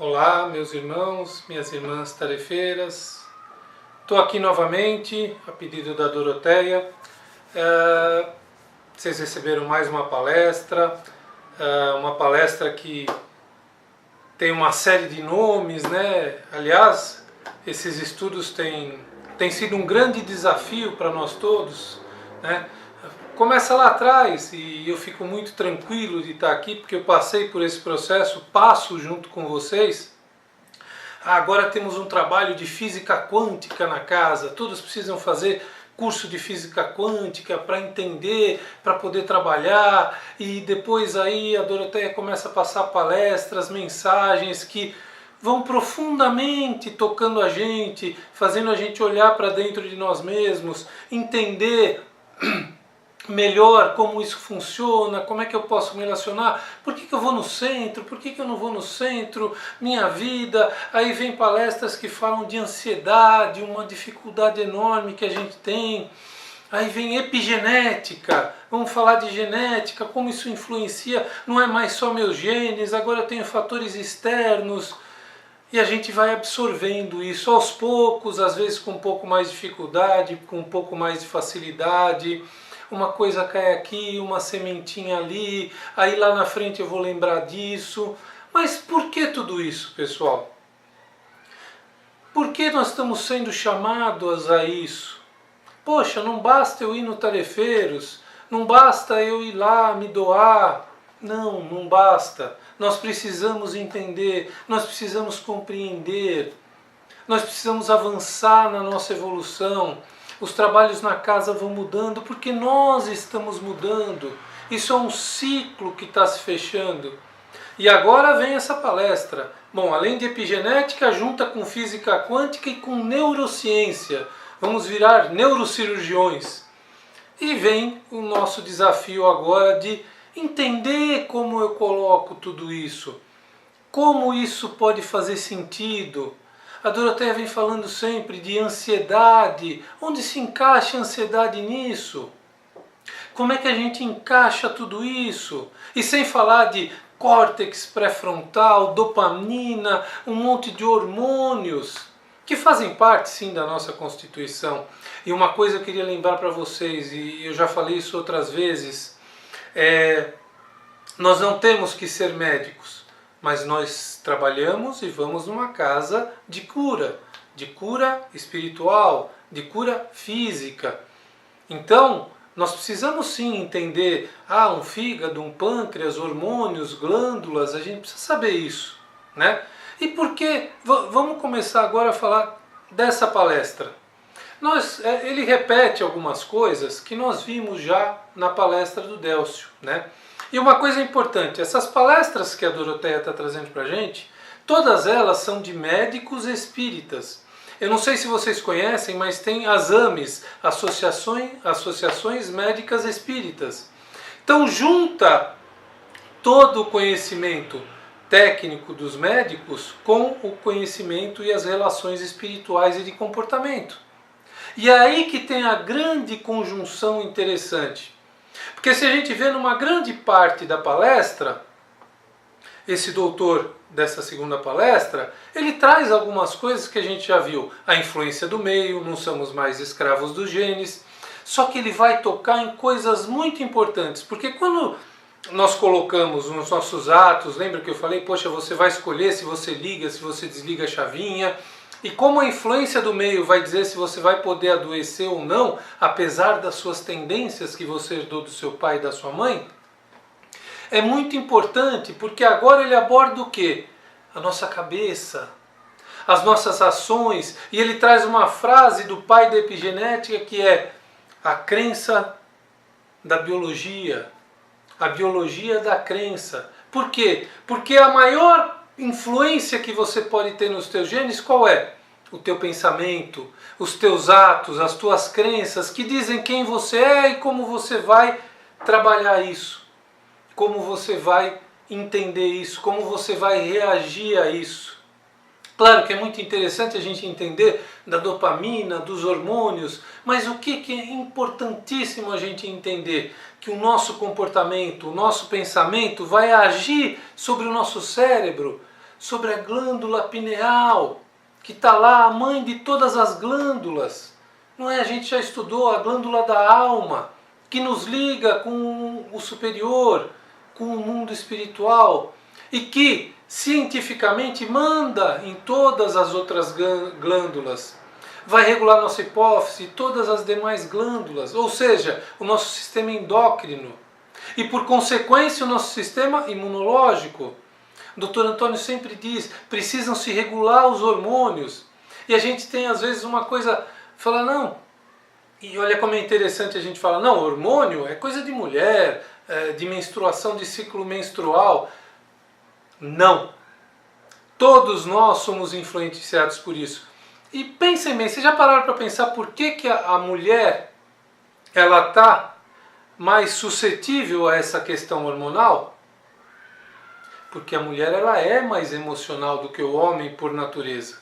Olá, meus irmãos, minhas irmãs tarefeiras. Estou aqui novamente, a pedido da Doroteia. Vocês receberam mais uma palestra que tem uma série de nomes, né? Aliás, esses estudos têm sido um grande desafio para nós todos, né? Começa lá atrás e eu fico muito tranquilo de estar aqui porque eu passei por esse processo, passo junto com vocês. Agora temos um trabalho de física quântica na casa, todos precisam fazer curso de física quântica para entender, para poder trabalhar, e depois aí a Doroteia começa a passar palestras, mensagens que vão profundamente tocando a gente, fazendo a gente olhar para dentro de nós mesmos, entender melhor como isso funciona, como é que eu posso me relacionar, por que eu vou no centro, por que eu não vou no centro, minha vida. Aí vem palestras que falam de ansiedade, uma dificuldade enorme que a gente tem. Aí vem epigenética, vamos falar de genética, como isso influencia, não é mais só meus genes, agora eu tenho fatores externos. E a gente vai absorvendo isso aos poucos, às vezes com um pouco mais de dificuldade, com um pouco mais de facilidade. Uma coisa cai aqui, uma sementinha ali, aí lá na frente eu vou lembrar disso. Mas por que tudo isso, pessoal? Por que nós estamos sendo chamados a isso? Poxa, não basta eu ir no Tarefeiros, não basta eu ir lá me doar. Não, não basta. Nós precisamos entender, nós precisamos compreender, nós precisamos avançar na nossa evolução. Os trabalhos na casa vão mudando porque nós estamos mudando. Isso é um ciclo que está se fechando. E agora vem essa palestra. Bom, além de epigenética, junta com física quântica e com neurociência. Vamos virar neurocirurgiões. E vem o nosso desafio agora de entender como eu coloco tudo isso. Como isso pode fazer sentido. A Doroteia vem falando sempre de ansiedade. Onde se encaixa a ansiedade nisso? Como é que a gente encaixa tudo isso? E sem falar de córtex pré-frontal, dopamina, um monte de hormônios que fazem parte sim da nossa constituição. E uma coisa eu queria lembrar para vocês, e eu já falei isso outras vezes, nós não temos que ser médicos. Mas nós trabalhamos e vamos numa casa de cura espiritual, de cura física. Então, nós precisamos sim entender, um fígado, um pâncreas, hormônios, glândulas, a gente precisa saber isso, né? E por que? Vamos começar agora a falar dessa palestra. Ele repete algumas coisas que nós vimos já na palestra do Délcio, né? E uma coisa importante, essas palestras que a Doroteia está trazendo para a gente, todas elas são de médicos espíritas. Eu não sei se vocês conhecem, mas tem as AMES, Associações Médicas Espíritas. Então junta todo o conhecimento técnico dos médicos com o conhecimento e as relações espirituais e de comportamento. E é aí que tem a grande conjunção interessante. Porque se a gente vê numa grande parte da palestra, esse doutor dessa segunda palestra, ele traz algumas coisas que a gente já viu. A influência do meio, não somos mais escravos dos genes. Só que ele vai tocar em coisas muito importantes. Porque quando nós colocamos nos nossos atos, lembra que eu falei, poxa, você vai escolher se você liga, se você desliga a chavinha. E como a influência do meio vai dizer se você vai poder adoecer ou não, apesar das suas tendências que você herdou do seu pai e da sua mãe, é muito importante porque agora ele aborda o quê? A nossa cabeça, as nossas ações, e ele traz uma frase do pai da epigenética que é a crença da biologia, a biologia da crença. Por quê? Porque a maior influência que você pode ter nos teus genes, qual é? O teu pensamento, os teus atos, as tuas crenças, que dizem quem você é e como você vai trabalhar isso. Como você vai entender isso, como você vai reagir a isso. Claro que é muito interessante a gente entender da dopamina, dos hormônios, mas o que é importantíssimo a gente entender? Que o nosso comportamento, o nosso pensamento vai agir sobre o nosso cérebro, sobre a glândula pineal, que está lá, a mãe de todas as glândulas. Não é? A gente já estudou a glândula da alma, que nos liga com o superior, com o mundo espiritual, e que cientificamente manda em todas as outras glândulas. Vai regular nossa hipófise e todas as demais glândulas, ou seja, o nosso sistema endócrino. E por consequência o nosso sistema imunológico. O Dr. Antônio sempre diz, precisam se regular os hormônios. E a gente tem às vezes uma coisa, fala não, e olha como é interessante a gente falar, não, hormônio é coisa de mulher, de menstruação, de ciclo menstrual. Não. Todos nós somos influenciados por isso. E pensem bem, vocês já pararam para pensar por que a mulher ela está mais suscetível a essa questão hormonal? Porque a mulher ela é mais emocional do que o homem por natureza.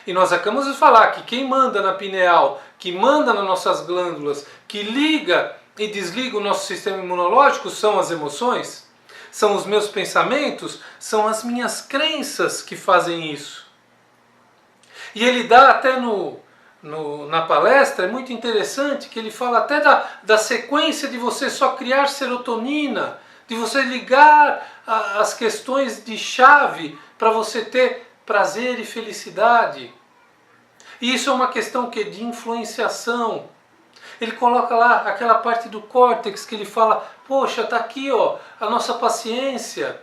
E nós acabamos de falar que quem manda na pineal, que manda nas nossas glândulas, que liga e desliga o nosso sistema imunológico são as emoções, são os meus pensamentos, são as minhas crenças que fazem isso. E ele dá até na palestra, é muito interessante, que ele fala até da sequência de você só criar serotonina, de você ligar as questões de chave para você ter prazer e felicidade. E isso é uma questão que de influenciação. Ele coloca lá aquela parte do córtex que ele fala, poxa, está aqui ó, a nossa paciência,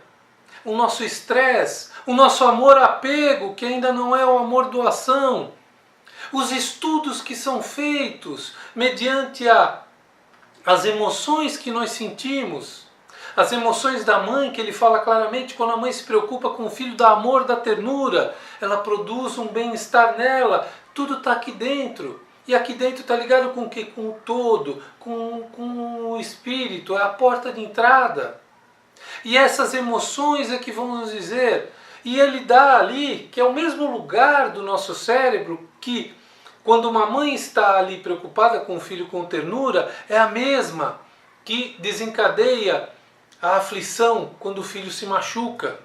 o nosso estresse, o nosso amor-apego, que ainda não é o amor-doação, os estudos que são feitos mediante as emoções que nós sentimos, as emoções da mãe, que ele fala claramente, quando a mãe se preocupa com o filho, dá amor, da ternura, ela produz um bem-estar nela, tudo está aqui dentro. E aqui dentro está ligado com o quê? Com o todo, com o espírito, é a porta de entrada. E essas emoções é que vão nos dizer, e ele dá ali, que é o mesmo lugar do nosso cérebro, que quando uma mãe está ali preocupada com o filho com ternura, é a mesma que desencadeia a aflição quando o filho se machuca.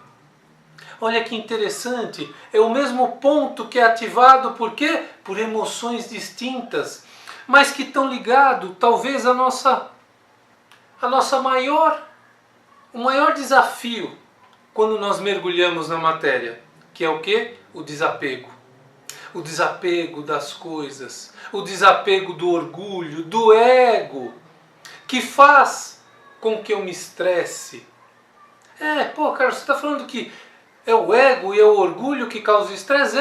Olha que interessante, é o mesmo ponto que é ativado, por quê? Por emoções distintas, mas que estão ligados, talvez, o maior desafio quando nós mergulhamos na matéria, que é o quê? O desapego. O desapego das coisas, o desapego do orgulho, do ego, que faz com que eu me estresse. Carlos, você está falando que é o ego e é o orgulho que causa o estresse?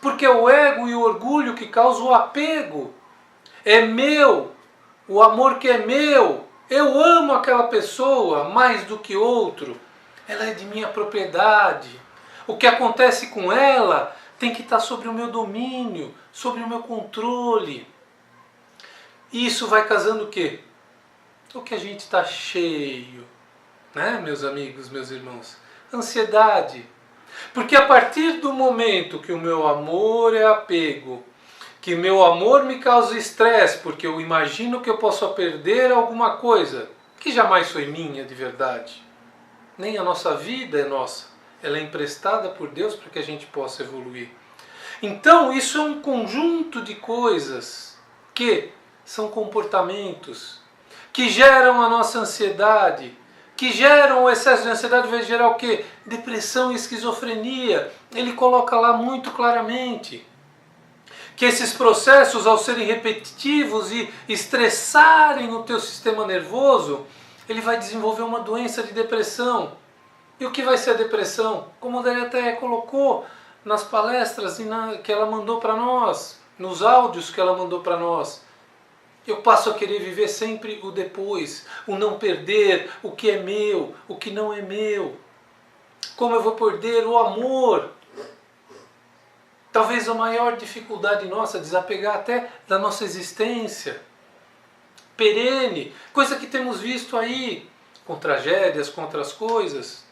Porque é o ego e o orgulho que causam o apego. É meu, o amor que é meu. Eu amo aquela pessoa mais do que outro. Ela é de minha propriedade. O que acontece com ela tem que estar sobre o meu domínio, sobre o meu controle. E isso vai causando o quê? O que a gente está cheio, né, meus amigos, meus irmãos? Ansiedade. Porque a partir do momento que o meu amor é apego, que meu amor me causa estresse, porque eu imagino que eu possa perder alguma coisa, que jamais foi minha de verdade. Nem a nossa vida é nossa. Ela é emprestada por Deus para que a gente possa evoluir. Então isso é um conjunto de coisas que são comportamentos que geram a nossa ansiedade, que geram o excesso de ansiedade, vai gerar o quê? Depressão e esquizofrenia. Ele coloca lá muito claramente que esses processos, ao serem repetitivos e estressarem o teu sistema nervoso, ele vai desenvolver uma doença de depressão. E o que vai ser a depressão? Como a Adélia até colocou nas palestras que ela mandou para nós, nos áudios que ela mandou para nós. Eu passo a querer viver sempre o depois, o não perder o que é meu, o que não é meu. Como eu vou perder o amor? Talvez a maior dificuldade nossa, desapegar até da nossa existência perene, coisa que temos visto aí, com tragédias, com outras coisas.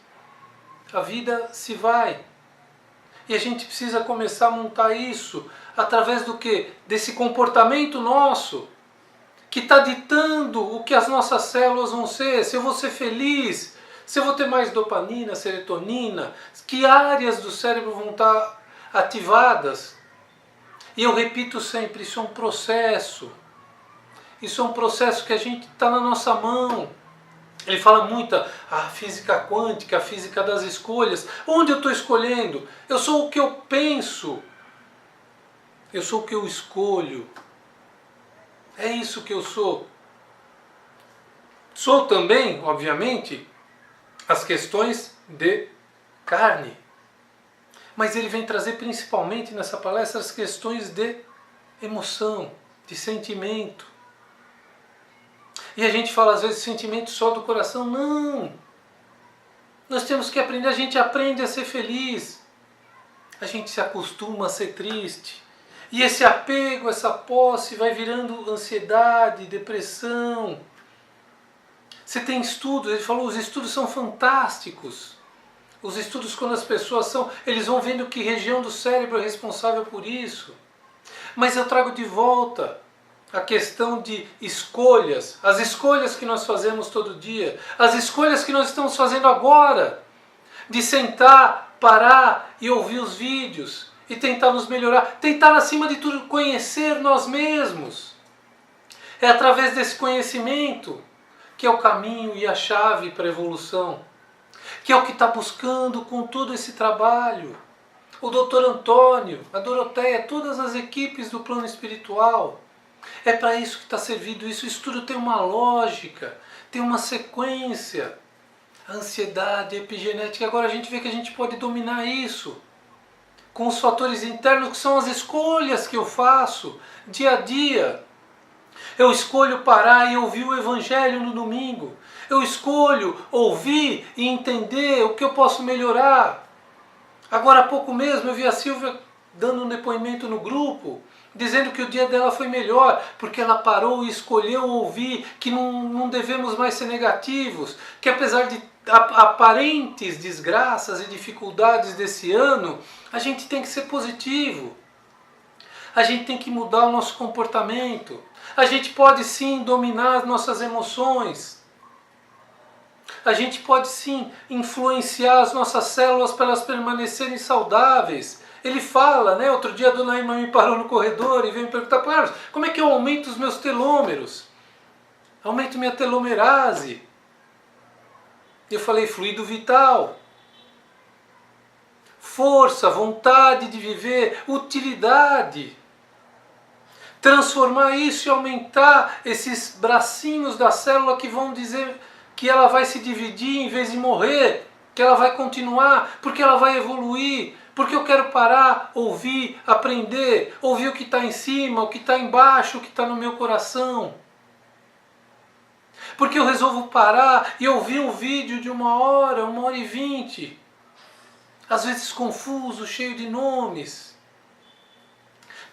A vida se vai. E a gente precisa começar a montar isso através do quê? Desse comportamento nosso, que está ditando o que as nossas células vão ser. Se eu vou ser feliz, Se eu vou ter mais dopamina, serotonina, que áreas do cérebro vão estar ativadas? E eu repito sempre, isso é um processo. Isso é um processo que a gente está na nossa mão. Ele fala muito a física quântica, a física das escolhas. Onde eu estou escolhendo? Eu sou o que eu penso. Eu sou o que eu escolho. É isso que eu sou. Sou também, obviamente, as questões de carne. Mas ele vem trazer principalmente nessa palestra as questões de emoção, de sentimento. E a gente fala às vezes sentimento só do coração. Não! Nós temos que aprender, a gente aprende a ser feliz. A gente se acostuma a ser triste. E esse apego, essa posse vai virando ansiedade, depressão. Você tem estudos, ele falou, os estudos são fantásticos. Os estudos quando as pessoas eles vão vendo que região do cérebro é responsável por isso. Mas eu trago de volta a questão de escolhas, as escolhas que nós fazemos todo dia, as escolhas que nós estamos fazendo agora, de sentar, parar e ouvir os vídeos e tentar nos melhorar, tentar acima de tudo conhecer nós mesmos. É através desse conhecimento que é o caminho e a chave para a evolução, que é o que está buscando com todo esse trabalho. O Dr. Antônio, a Doroteia, todas as equipes do plano espiritual. É para isso que está servido isso. Isso tudo tem uma lógica, tem uma sequência. A ansiedade, a epigenética. Agora a gente vê que a gente pode dominar isso com os fatores internos que são as escolhas que eu faço dia a dia. Eu escolho parar e ouvir o Evangelho no domingo. Eu escolho ouvir e entender o que eu posso melhorar. Agora há pouco mesmo eu vi a Silvia dando um depoimento no grupo, dizendo que o dia dela foi melhor, porque ela parou e escolheu ouvir que não devemos mais ser negativos, que apesar de aparentes desgraças e dificuldades desse ano, a gente tem que ser positivo. A gente tem que mudar o nosso comportamento. A gente pode sim dominar as nossas emoções. A gente pode sim influenciar as nossas células para elas permanecerem saudáveis. Ele fala, né? Outro dia a dona Irma me parou no corredor e veio me perguntar, Carlos, como é que eu aumento os meus telômeros? Aumento minha telomerase. Eu falei, fluido vital. Força, vontade de viver, utilidade. Transformar isso e aumentar esses bracinhos da célula que vão dizer que ela vai se dividir em vez de morrer, que ela vai continuar, porque ela vai evoluir, porque eu quero parar, ouvir, aprender, ouvir o que está em cima, o que está embaixo, o que está no meu coração. Porque eu resolvo parar e ouvir um vídeo de 1h, 1h20, às vezes confuso, cheio de nomes.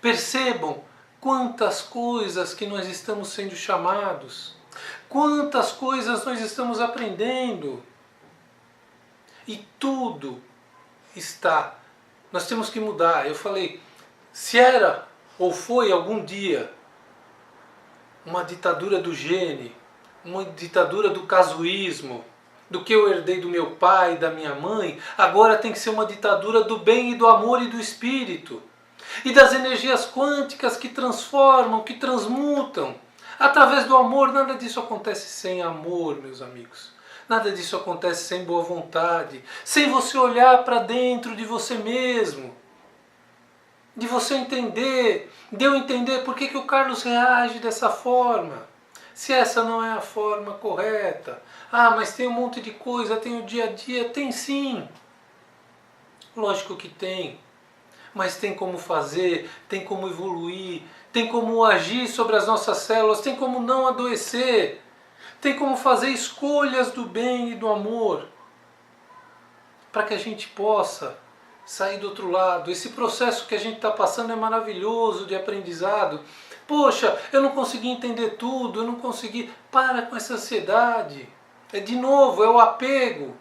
Percebam quantas coisas que nós estamos sendo chamados, quantas coisas nós estamos aprendendo. E tudo está. Nós temos que mudar. Eu falei, se era ou foi algum dia uma ditadura do gene, uma ditadura do casuísmo, do que eu herdei do meu pai e da minha mãe, agora tem que ser uma ditadura do bem e do amor e do espírito. E das energias quânticas que transformam, que transmutam. Através do amor, nada disso acontece sem amor, meus amigos. Nada disso acontece sem boa vontade. Sem você olhar para dentro de você mesmo. De você entender, de eu entender por que o Carlos reage dessa forma. Se essa não é a forma correta. Ah, mas tem um monte de coisa, tem o dia a dia. Tem sim. Lógico que tem. Mas tem como fazer, tem como evoluir, tem como agir sobre as nossas células, tem como não adoecer, tem como fazer escolhas do bem e do amor, para que a gente possa sair do outro lado. Esse processo que a gente está passando é maravilhoso de aprendizado. Poxa, eu não consegui entender tudo, eu não consegui... Para com essa ansiedade. É de novo, é o apego.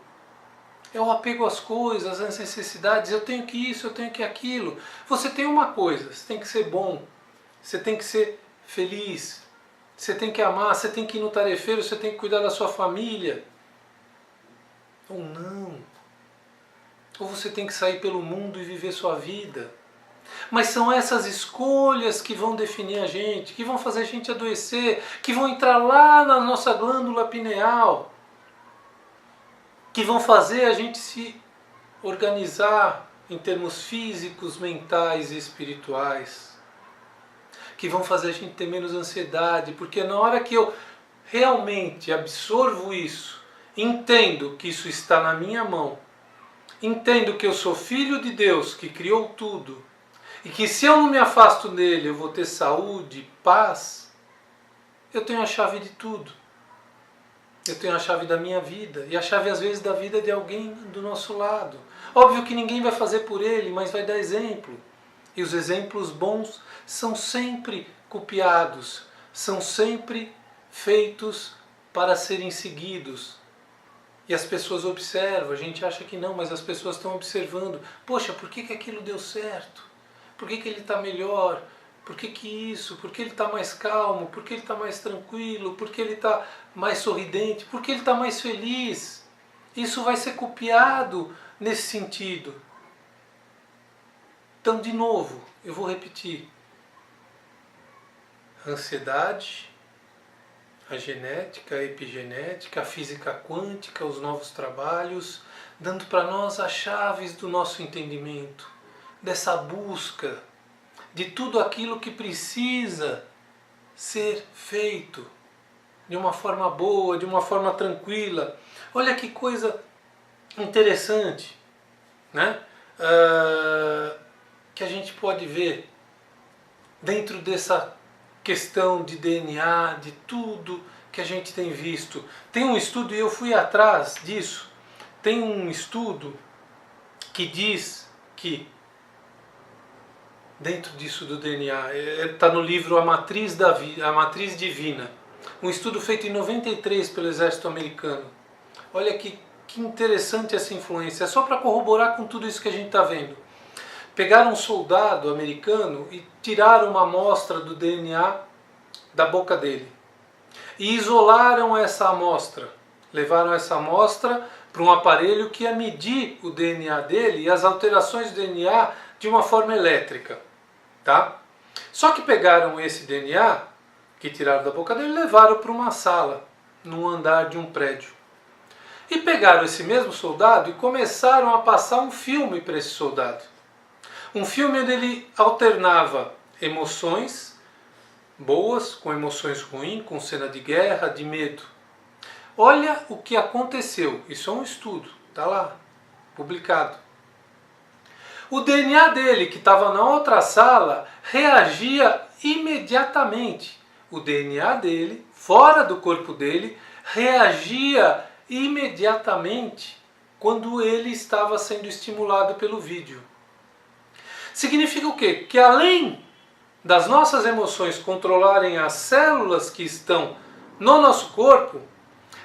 É o apego às coisas, às necessidades. Eu tenho que isso, eu tenho que aquilo. Você tem uma coisa, você tem que ser bom. Você tem que ser feliz. Você tem que amar, você tem que ir no tarefeiro, você tem que cuidar da sua família. ou não. Ou você tem que sair pelo mundo e viver sua vida. Mas são essas escolhas que vão definir a gente, que vão fazer a gente adoecer, que vão entrar lá na nossa glândula pineal, que vão fazer a gente se organizar em termos físicos, mentais e espirituais, que vão fazer a gente ter menos ansiedade, porque na hora que eu realmente absorvo isso, entendo que isso está na minha mão, entendo que eu sou filho de Deus, que criou tudo, e que se eu não me afasto dele eu vou ter saúde, paz, eu tenho a chave de tudo. Eu tenho a chave da minha vida, e a chave às vezes da vida de alguém do nosso lado. Óbvio que ninguém vai fazer por ele, mas vai dar exemplo. E os exemplos bons são sempre copiados, são sempre feitos para serem seguidos. E as pessoas observam, a gente acha que não, mas as pessoas estão observando. Poxa, por que aquilo deu certo? Por que ele está melhor? Por que isso? Por que ele está mais calmo? Por que ele está mais tranquilo? Por que ele está mais sorridente? Por que ele está mais feliz? Isso vai ser copiado nesse sentido. Então, de novo, eu vou repetir. A ansiedade, a genética, a epigenética, a física quântica, os novos trabalhos, dando para nós as chaves do nosso entendimento, dessa busca de tudo aquilo que precisa ser feito de uma forma boa, de uma forma tranquila. Olha que coisa interessante, né? Que a gente pode ver dentro dessa questão de DNA, de tudo que a gente tem visto. Tem um estudo, e eu fui atrás disso, tem um estudo que diz que dentro disso do DNA, está no livro A Matriz Divina, um estudo feito em 93 pelo exército americano. Olha que interessante essa influência, é só para corroborar com tudo isso que a gente está vendo. Pegaram um soldado americano e tiraram uma amostra do DNA da boca dele. E isolaram essa amostra. Levaram essa amostra para um aparelho que ia medir o DNA dele e as alterações do DNA de uma forma elétrica. Tá? Só que pegaram esse DNA, que tiraram da boca dele, e levaram para uma sala, num andar de um prédio. E pegaram esse mesmo soldado e começaram a passar um filme para esse soldado. Um filme onde ele alternava emoções boas com emoções ruins, com cena de guerra, de medo. Olha o que aconteceu. Isso é um estudo, está lá, publicado. O DNA dele, que estava na outra sala, reagia imediatamente. O DNA dele, fora do corpo dele, reagia imediatamente quando ele estava sendo estimulado pelo vídeo. Significa o quê? Que além das nossas emoções controlarem as células que estão no nosso corpo,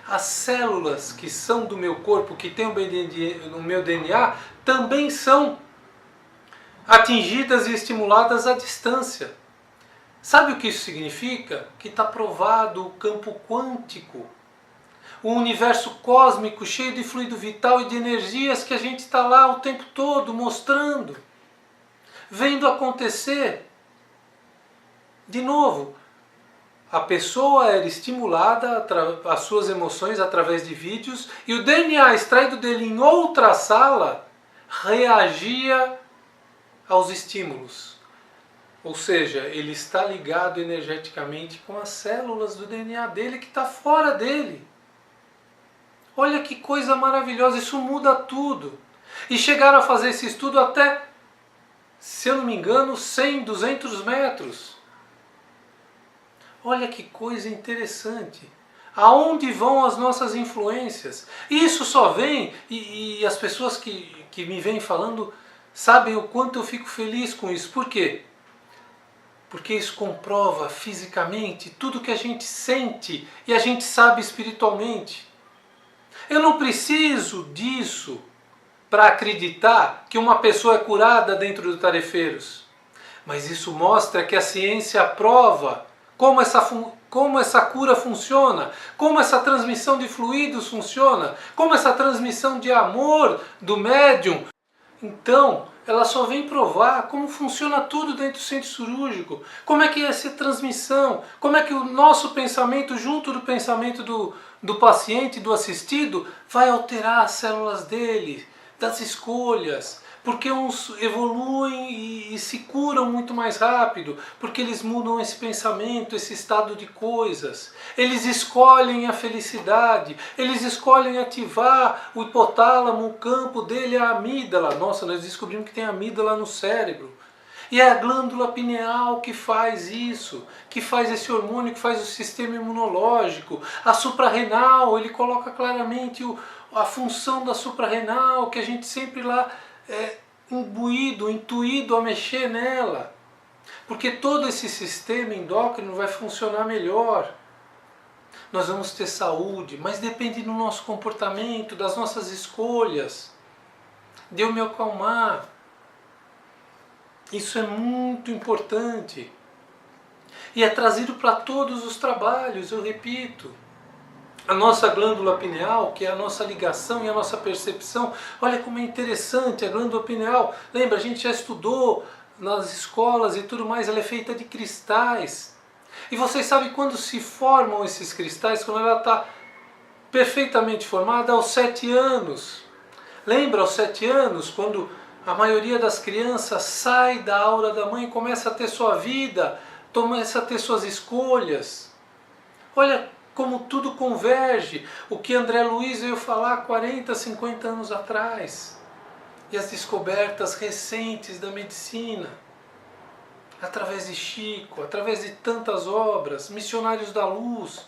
as células que são do meu corpo, que tem o meu DNA, também são atingidas e estimuladas à distância. Sabe o que isso significa? Que está provado o campo quântico, o universo cósmico cheio de fluido vital e de energias que a gente está lá o tempo todo mostrando, vendo acontecer. De novo, a pessoa era estimulada, as suas emoções através de vídeos, e o DNA extraído dele em outra sala reagia aos estímulos. Ou seja, ele está ligado energeticamente com as células do DNA dele que está fora dele. Olha que coisa maravilhosa, isso muda tudo. E chegaram a fazer esse estudo até, se eu não me engano, 100, 200 metros. Olha que coisa interessante. Aonde vão as nossas influências? Isso só vem, e as pessoas que me vêm falando sabem o quanto eu fico feliz com isso. Por quê? Porque isso comprova fisicamente tudo que a gente sente e a gente sabe espiritualmente. Eu não preciso disso para acreditar que uma pessoa é curada dentro do Tarefeiros. Mas isso mostra que a ciência prova como como essa cura funciona, como essa transmissão de fluidos funciona, como essa transmissão de amor do médium. Então, ela só vem provar como funciona tudo dentro do centro cirúrgico, como é que é essa transmissão, como é que o nosso pensamento, junto do pensamento do paciente, do assistido, vai alterar as células dele, das escolhas, porque uns evoluem e se curam muito mais rápido, porque eles mudam esse pensamento, esse estado de coisas. Eles escolhem a felicidade, eles escolhem ativar o hipotálamo, o campo dele, a amígdala. Nossa, nós descobrimos que tem amígdala no cérebro. E é a glândula pineal que faz isso, que faz esse hormônio, que faz o sistema imunológico. A suprarrenal, ele coloca claramente a função da suprarrenal, que a gente sempre lá imbuído, intuído a mexer nela. Porque todo esse sistema endócrino vai funcionar melhor. Nós vamos ter saúde, mas depende do nosso comportamento, das nossas escolhas. De eu me acalmar. Isso é muito importante. E é trazido para todos os trabalhos, eu repito. A nossa glândula pineal, que é a nossa ligação e a nossa percepção, olha como é interessante a glândula pineal. Lembra, a gente já estudou nas escolas e tudo mais, ela é feita de cristais. E vocês sabem quando se formam esses cristais, quando ela está perfeitamente formada, aos 7 anos. Lembra, aos 7 anos, quando a maioria das crianças sai da aura da mãe e começa a ter sua vida, começa a ter suas escolhas. Olha como tudo converge, o que André Luiz veio falar 40, 50 anos atrás. E as descobertas recentes da medicina, através de Chico, através de tantas obras, Missionários da Luz.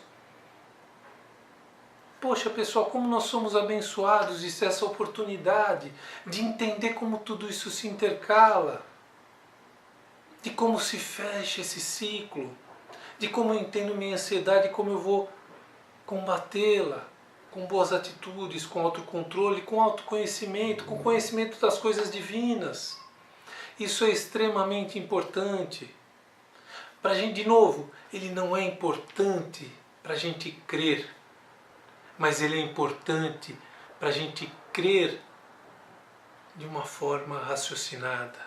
Poxa pessoal, como nós somos abençoados de ter essa oportunidade de entender como tudo isso se intercala, de como se fecha esse ciclo, de como eu entendo minha ansiedade e como eu vou combatê-la com boas atitudes, com autocontrole, com autoconhecimento, com conhecimento das coisas divinas. Isso é extremamente importante. Para a gente, de novo, ele não é importante para a gente crer, mas ele é importante para a gente crer de uma forma raciocinada,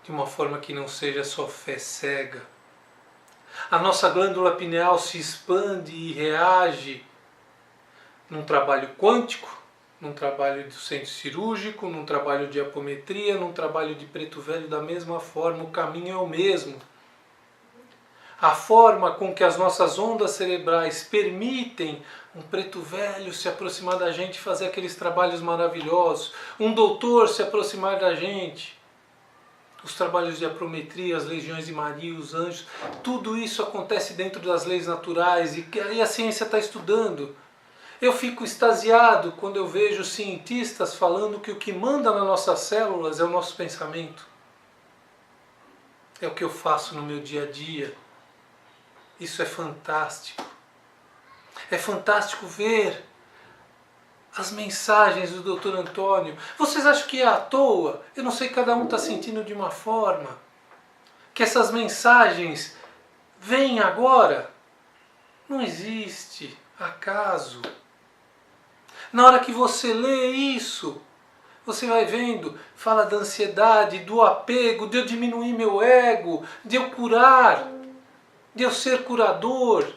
de uma forma que não seja só fé cega. A nossa glândula pineal se expande e reage num trabalho quântico, num trabalho do centro cirúrgico, num trabalho de apometria, num trabalho de preto velho, da mesma forma, o caminho é o mesmo. A forma com que as nossas ondas cerebrais permitem um preto velho se aproximar da gente e fazer aqueles trabalhos maravilhosos, um doutor se aproximar da gente, os trabalhos de apometria, as legiões de Maria, os anjos, tudo isso acontece dentro das leis naturais e a ciência está estudando. Eu fico extasiado quando eu vejo cientistas falando que o que manda nas nossas células é o nosso pensamento. É o que eu faço no meu dia a dia. Isso é fantástico. É fantástico ver as mensagens do Dr. Antônio. Vocês acham que é à toa? Eu não sei, cada um está sentindo de uma forma. Que essas mensagens vêm agora? Não existe acaso. Na hora que você lê isso, você vai vendo, fala da ansiedade, do apego, de eu diminuir meu ego, de eu curar, de eu ser curador,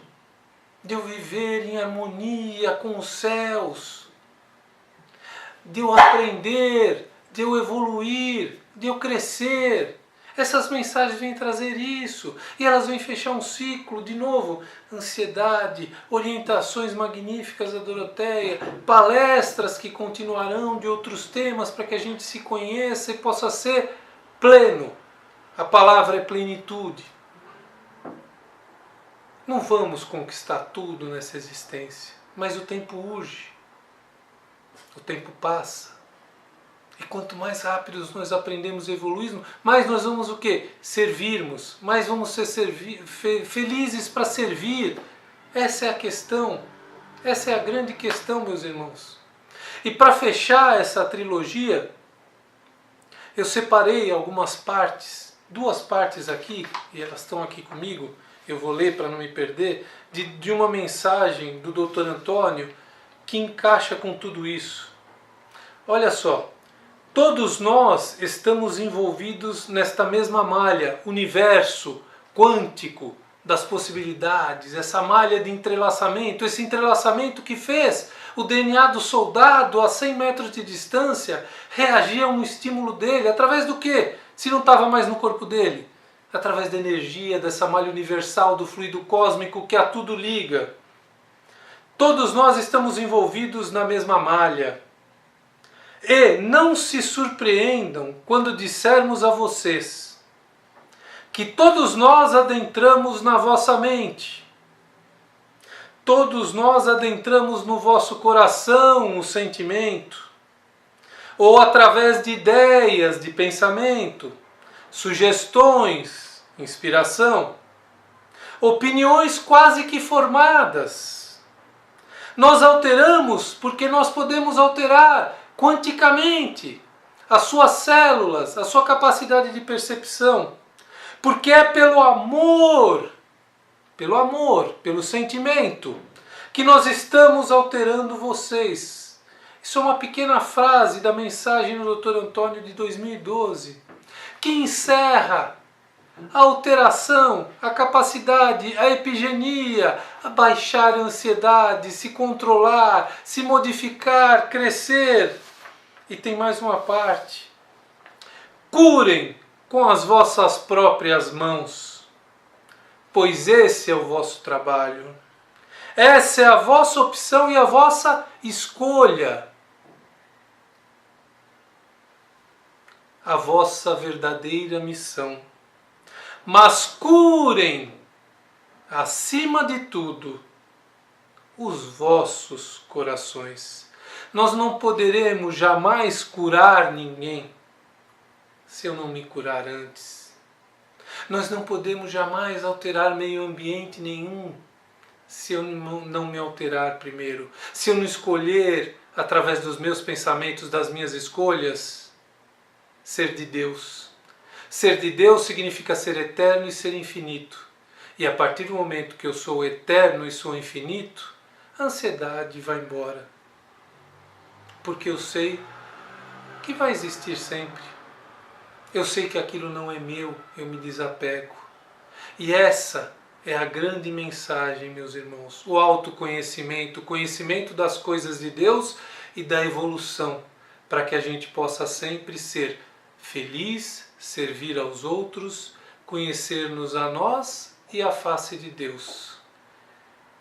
de eu viver em harmonia com os céus, de eu aprender, de eu evoluir, de eu crescer. Essas mensagens vêm trazer isso, e elas vêm fechar um ciclo, de novo, ansiedade, orientações magníficas da Doroteia, palestras que continuarão de outros temas para que a gente se conheça e possa ser pleno. A palavra é plenitude. Não vamos conquistar tudo nessa existência, mas o tempo urge, o tempo passa. E quanto mais rápidos nós aprendemos e evoluirmos, mais nós vamos o quê? Servirmos, mais vamos ser felizes para servir. Essa é a questão, essa é a grande questão, meus irmãos. E para fechar essa trilogia, eu separei algumas partes, 2 partes aqui, e elas estão aqui comigo, eu vou ler para não me perder, de uma mensagem do Dr. Antônio que encaixa com tudo isso. Olha só, todos nós estamos envolvidos nesta mesma malha, universo quântico das possibilidades, essa malha de entrelaçamento, esse entrelaçamento que fez o DNA do soldado a 100 metros de distância reagir a um estímulo dele, através do quê? Se não estava mais no corpo dele? Através da energia, dessa malha universal, do fluido cósmico que a tudo liga. Todos nós estamos envolvidos na mesma malha. E não se surpreendam quando dissermos a vocês que todos nós adentramos na vossa mente. Todos nós adentramos no vosso coração o sentimento, ou através de ideias, de pensamento, sugestões, inspiração, opiniões quase que formadas. Nós alteramos porque nós podemos alterar quanticamente as suas células, a sua capacidade de percepção, porque é pelo amor, pelo sentimento, que nós estamos alterando vocês. Isso é uma pequena frase da mensagem do Dr. Antônio de 2012, que encerra a alteração, a capacidade, a epigenia, a baixar a ansiedade, se controlar, se modificar, crescer. E tem mais uma parte. Curem com as vossas próprias mãos, pois esse é o vosso trabalho. Essa é a vossa opção e a vossa escolha. A vossa verdadeira missão. Mas curem, acima de tudo, os vossos corações. Nós não poderemos jamais curar ninguém se eu não me curar antes. Nós não podemos jamais alterar meio ambiente nenhum se eu não me alterar primeiro. Se eu não escolher, através dos meus pensamentos, das minhas escolhas, ser de Deus. Ser de Deus significa ser eterno e ser infinito. E a partir do momento que eu sou eterno e sou infinito, a ansiedade vai embora. Porque eu sei que vai existir sempre. Eu sei que aquilo não é meu, eu me desapego. E essa é a grande mensagem, meus irmãos. O autoconhecimento, o conhecimento das coisas de Deus e da evolução, para que a gente possa sempre ser feliz, servir aos outros, conhecer-nos a nós e a face de Deus.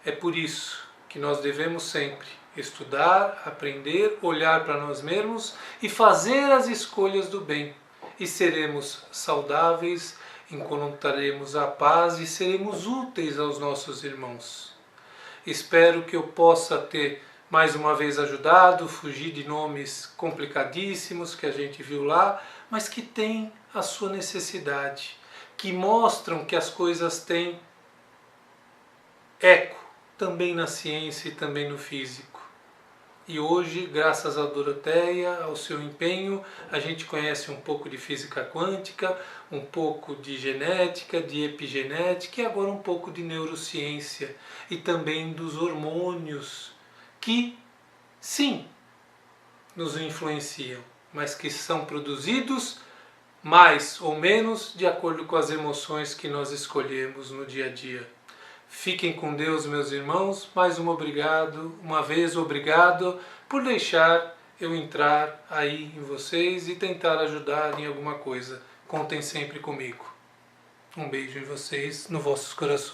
É por isso que nós devemos sempre estudar, aprender, olhar para nós mesmos e fazer as escolhas do bem. E seremos saudáveis, encontraremos a paz e seremos úteis aos nossos irmãos. Espero que eu possa ter mais uma vez ajudado, fugir de nomes complicadíssimos que a gente viu lá, mas que têm a sua necessidade, que mostram que as coisas têm eco também na ciência e também no físico. E hoje, graças a Doroteia, ao seu empenho, a gente conhece um pouco de física quântica, um pouco de genética, de epigenética e agora um pouco de neurociência e também dos hormônios que, sim, nos influenciam, mas que são produzidos mais ou menos de acordo com as emoções que nós escolhemos no dia a dia. Fiquem com Deus, meus irmãos. Mais uma vez obrigado por deixar eu entrar aí em vocês e tentar ajudar em alguma coisa. Contem sempre comigo. Um beijo em vocês, nos vossos corações.